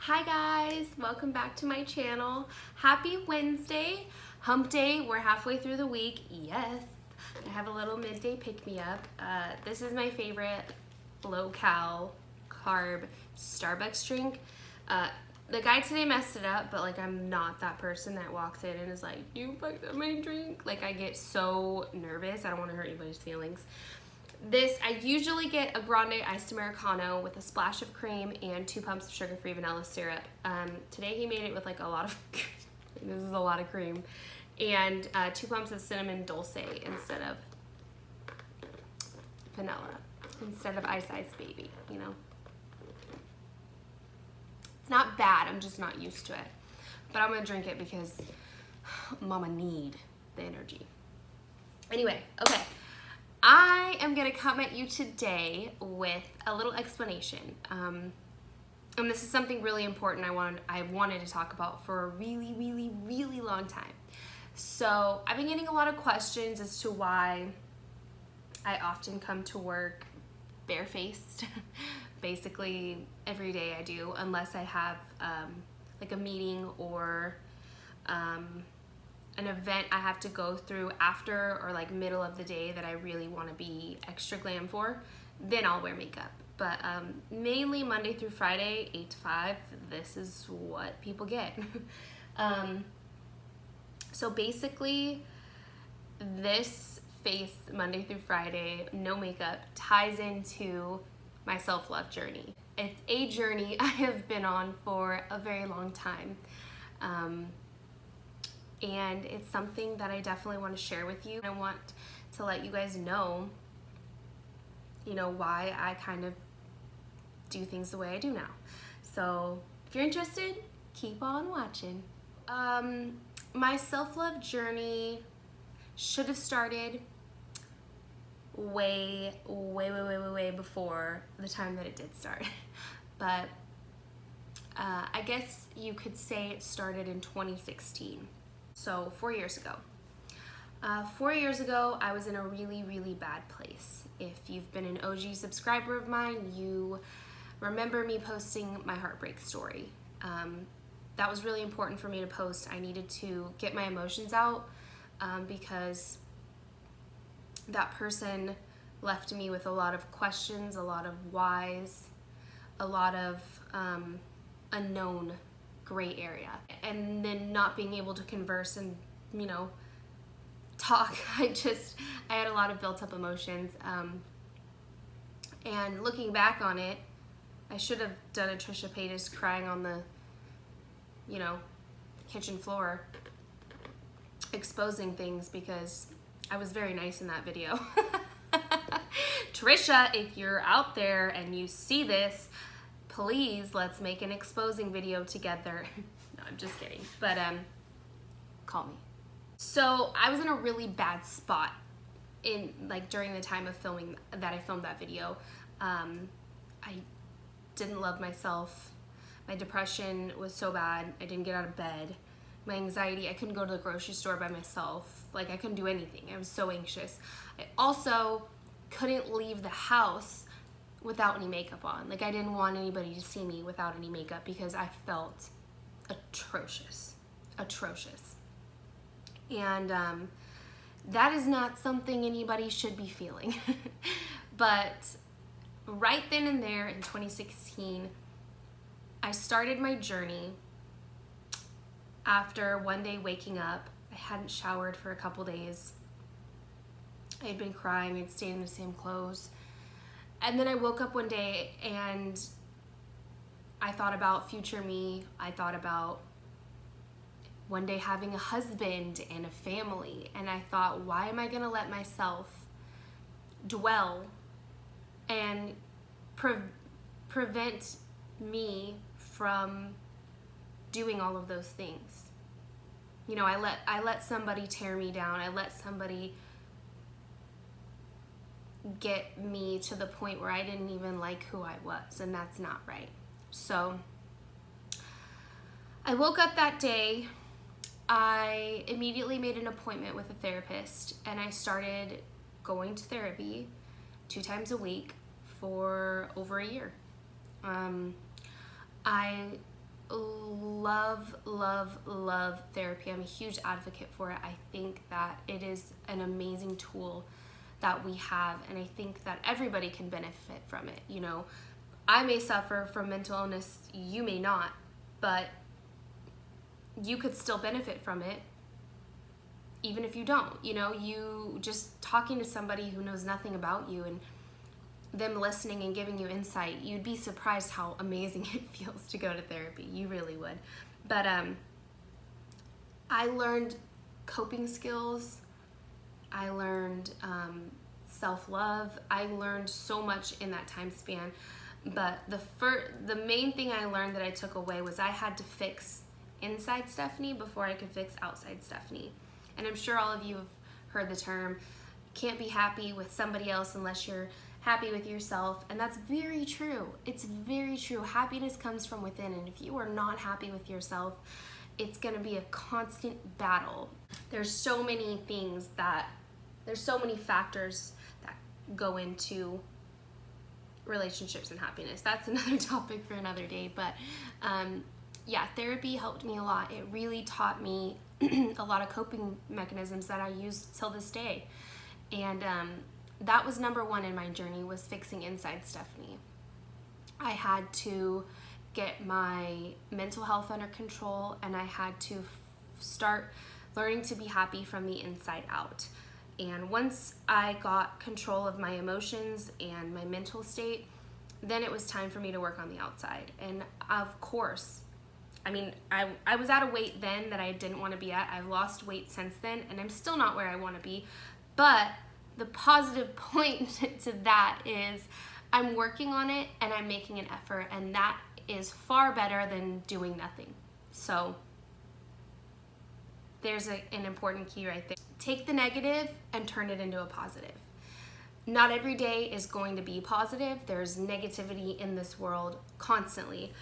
Hi guys, welcome back to my channel. Happy Wednesday, hump day. We're halfway through the week. Yes, I have a little midday pick-me-up. This is my favorite low-cal carb Starbucks drink. The guy today messed it up, but like I'm not that person that walks in and is like, you fucked up my drink. Like I get so nervous. I don't want to hurt anybody's feelings. I usually get a grande iced Americano with a splash of cream and 2 pumps of sugar-free vanilla syrup. Today he made it with like a lot of, this is a lot of cream, and 2 pumps of cinnamon dulce instead of vanilla, instead of Ice Baby, you know. It's not bad, I'm just not used to it. But I'm gonna drink it because mama need the energy. Anyway, okay. I am going to come at you today with a little explanation. And this is something really important I wanted to talk about for a really, really, really long time. So I've been getting a lot of questions as to why I often come to work barefaced. Basically every day I do, unless I have like a meeting or an event I have to go through after or like middle of the day that I really want to be extra glam for, then I'll wear makeup. But mainly Monday through Friday, 8 to 5, this is what people get. So basically, this face Monday through Friday, no makeup, ties into my self-love journey. It's a journey I have been on for a very long time. And it's something that I definitely want to share with you. I want to let you guys know, why I kind of do things the way I do now. So if you're interested, keep on watching. My self-love journey should have started way before the time that it did start. But I guess you could say it started in 2016. So 4 years ago. 4 years ago, I was in a really, really bad place. If you've been an OG subscriber of mine, you remember me posting my heartbreak story. That was really important for me to post. I needed to get my emotions out because that person left me with a lot of questions, a lot of whys, a lot of unknown gray area, and then not being able to converse and talk. I had a lot of built up emotions, and looking back on it, I should have done a Trisha Paytas crying on the kitchen floor exposing things, because I was very nice in that video. Trisha, if you're out there and you see this, please, let's make an exposing video together. No, I'm just kidding. But call me. So I was in a really bad spot during the time of filming that I filmed that video. I didn't love myself. My depression was so bad. I didn't get out of bed. My anxiety, I couldn't go to the grocery store by myself. Like I couldn't do anything. I was so anxious. I also couldn't leave the house without any makeup on. Like I didn't want anybody to see me without any makeup because I felt atrocious. And that is not something anybody should be feeling. But right then and there in 2016, I started my journey after one day waking up. I hadn't showered for a couple days. I had been crying, I'd stayed in the same clothes. And then I woke up one day and I thought about future me. I thought about one day having a husband and a family. And I thought, why am I gonna let myself dwell and prevent me from doing all of those things? I let somebody tear me down. I let somebody get me to the point where I didn't even like who I was, and that's not right. So I woke up that day. I immediately made an appointment with a therapist, and I started going to therapy 2 times a week for over a year. I love, love, love therapy. I'm a huge advocate for it. I think that it is an amazing tool that we have, and I think that everybody can benefit from it. You know, I may suffer from mental illness, you may not, but you could still benefit from it even if you don't. You know, you just talking to somebody who knows nothing about you and them listening and giving you insight, you'd be surprised how amazing it feels to go to therapy. You really would. But I learned coping skills. I learned self-love. I learned so much in that time span. But the main thing I learned that I took away was I had to fix inside Stephanie before I could fix outside Stephanie. And I'm sure all of you have heard the term, can't be happy with somebody else unless you're happy with yourself. And that's very true. It's very true. Happiness comes from within. And if you are not happy with yourself, it's going to be a constant battle. There's so many factors that go into relationships and happiness. That's another topic for another day. But yeah, therapy helped me a lot. It really taught me a lot of coping mechanisms that I use till this day. And that was number one in my journey, was fixing inside Stephanie. I had to get my mental health under control, and I had to start learning to be happy from the inside out. And once I got control of my emotions and my mental state, then it was time for me to work on the outside. And of course, I mean, I was at a weight then that I didn't want to be at. I've lost weight since then, and I'm still not where I want to be. But the positive point to that is I'm working on it and I'm making an effort, and that is far better than doing nothing. So there's an important key right there. Take the negative and turn it into a positive. Not every day is going to be positive. There's negativity in this world constantly.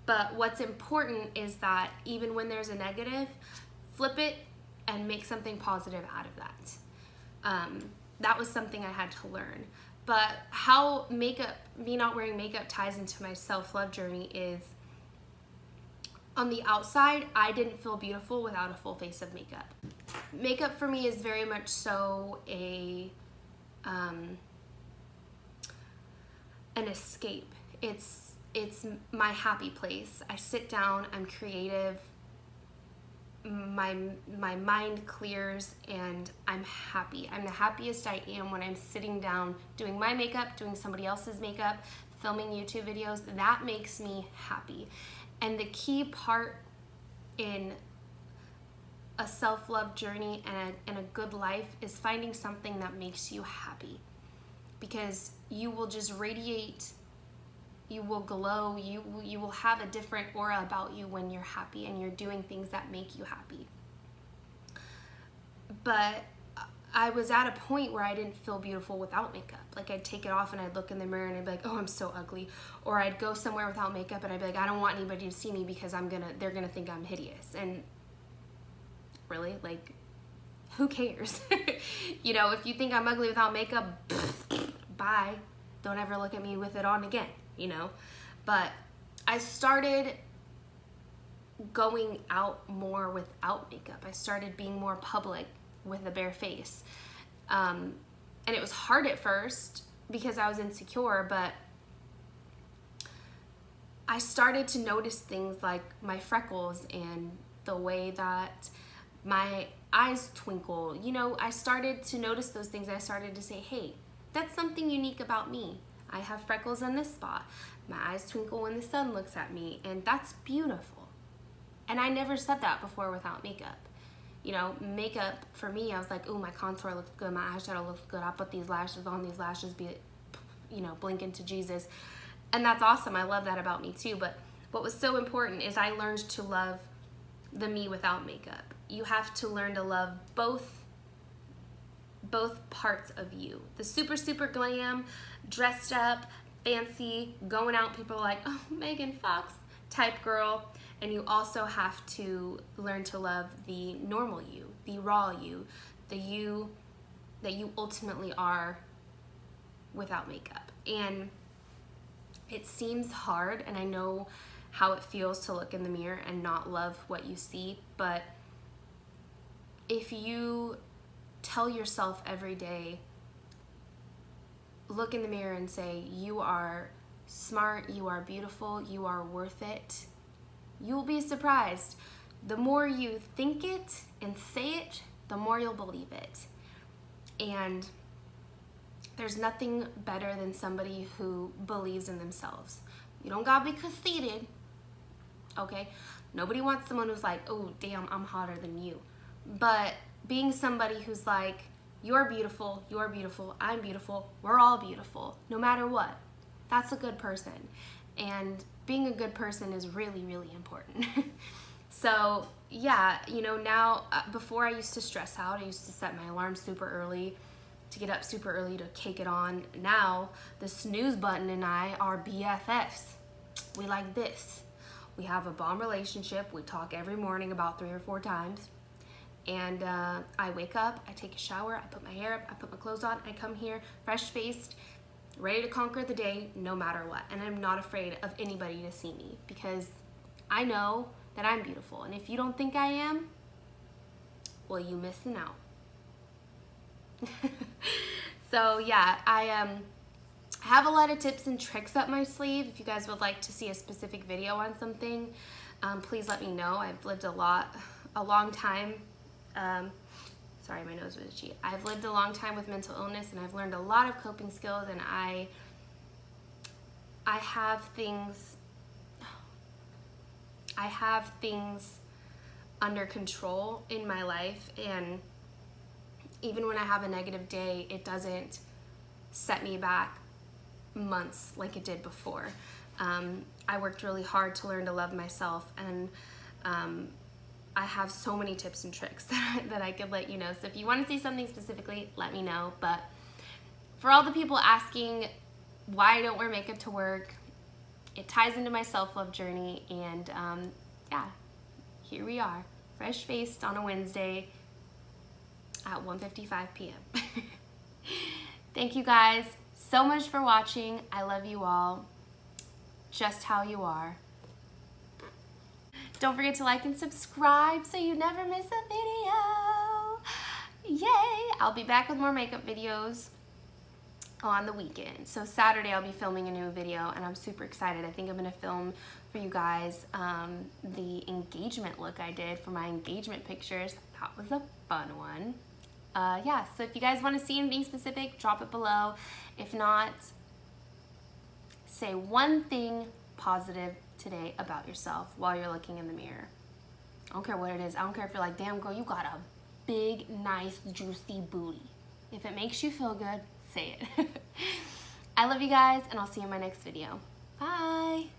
But what's important is that even when there's a negative, flip it and make something positive out of that. That was something I had to learn. But how me not wearing makeup ties into my self-love journey is, on the outside, I didn't feel beautiful without a full face of makeup. Makeup for me is very much so an escape. It's my happy place. I sit down, I'm creative, my mind clears, and I'm happy. I'm the happiest I am when I'm sitting down doing my makeup, doing somebody else's makeup, filming YouTube videos. That makes me happy. And the key part in a self-love journey and a good life is finding something that makes you happy, because you will just radiate, you will glow, you will have a different aura about you when you're happy and you're doing things that make you happy. But I was at a point where I didn't feel beautiful without makeup. Like, I'd take it off and I'd look in the mirror and I'd be like, oh, I'm so ugly. Or I'd go somewhere without makeup and I'd be like, I don't want anybody to see me because they're gonna think I'm hideous. And really, like, who cares? You know, if you think I'm ugly without makeup, bye. Don't ever look at me with it on again, you know? But I started going out more without makeup. I started being more public with a bare face. And it was hard at first because I was insecure, but I started to notice things like my freckles and the way that my eyes twinkle. You know, I started to notice those things. I started to say, hey, that's something unique about me. I have freckles in this spot. My eyes twinkle when the sun looks at me, and that's beautiful. And I never said that before without makeup. You know, makeup for me, I was like, oh, my contour looks good, my eyeshadow looks good, I'll put these lashes on, these lashes be, you know, blink into Jesus. And that's awesome. I love that about me too. But what was so important is I learned to love the me without makeup. You have to learn to love both parts of you. The super, super glam, dressed up, fancy, going out, people are like, oh, Megan Fox type girl. And you also have to learn to love the normal you, the raw you, the you that you ultimately are without makeup. And it seems hard, and I know how it feels to look in the mirror and not love what you see. But if you tell yourself every day, look in the mirror and say, you are smart, you are beautiful, you are worth it, you'll be surprised. The more you think it and say it, the more you'll believe it. And there's nothing better than somebody who believes in themselves. You don't gotta be conceited, okay? Nobody wants someone who's like, oh, damn, I'm hotter than you. But being somebody who's like, you're beautiful, I'm beautiful, we're all beautiful, no matter what. That's a good person. And being a good person is really, really important. So yeah, you know, now, before I used to stress out. I used to set my alarm super early, to get up super early to cake it on. Now, the snooze button and I are BFFs. We like this. We have a bomb relationship. We talk every morning about 3 or 4 times. And I wake up, I take a shower, I put my hair up, I put my clothes on, I come here fresh-faced, ready to conquer the day no matter what. And I'm not afraid of anybody to see me, because I know that I'm beautiful. And if you don't think I am, well, you missing out. So yeah, I have a lot of tips and tricks up my sleeve. If you guys would like to see a specific video on something, please let me know. I've lived a long time. Sorry, my nose was itchy. I've lived a long time with mental illness, and I've learned a lot of coping skills, and I have things under control in my life, and even when I have a negative day, it doesn't set me back months like it did before. I worked really hard to learn to love myself, and I have so many tips and tricks that I could let you know. So if you want to see something specifically, let me know. But for all the people asking why I don't wear makeup to work, it ties into my self-love journey. And yeah, here we are, fresh-faced on a Wednesday at 1:55 p.m. Thank you guys so much for watching. I love you all, just how you are. Don't forget to like and subscribe so you never miss a video. Yay! I'll be back with more makeup videos on the weekend. So Saturday I'll be filming a new video, and I'm super excited. I think I'm gonna film for you guys the engagement look I did for my engagement pictures. That was a fun one. Yeah, so if you guys want to see anything specific, drop it below. If not, say one thing positive today about yourself while you're looking in the mirror. I don't care what it is. I don't care if you're like, damn girl, you got a big, nice, juicy booty. If it makes you feel good, say it. I love you guys, and I'll see you in my next video. Bye.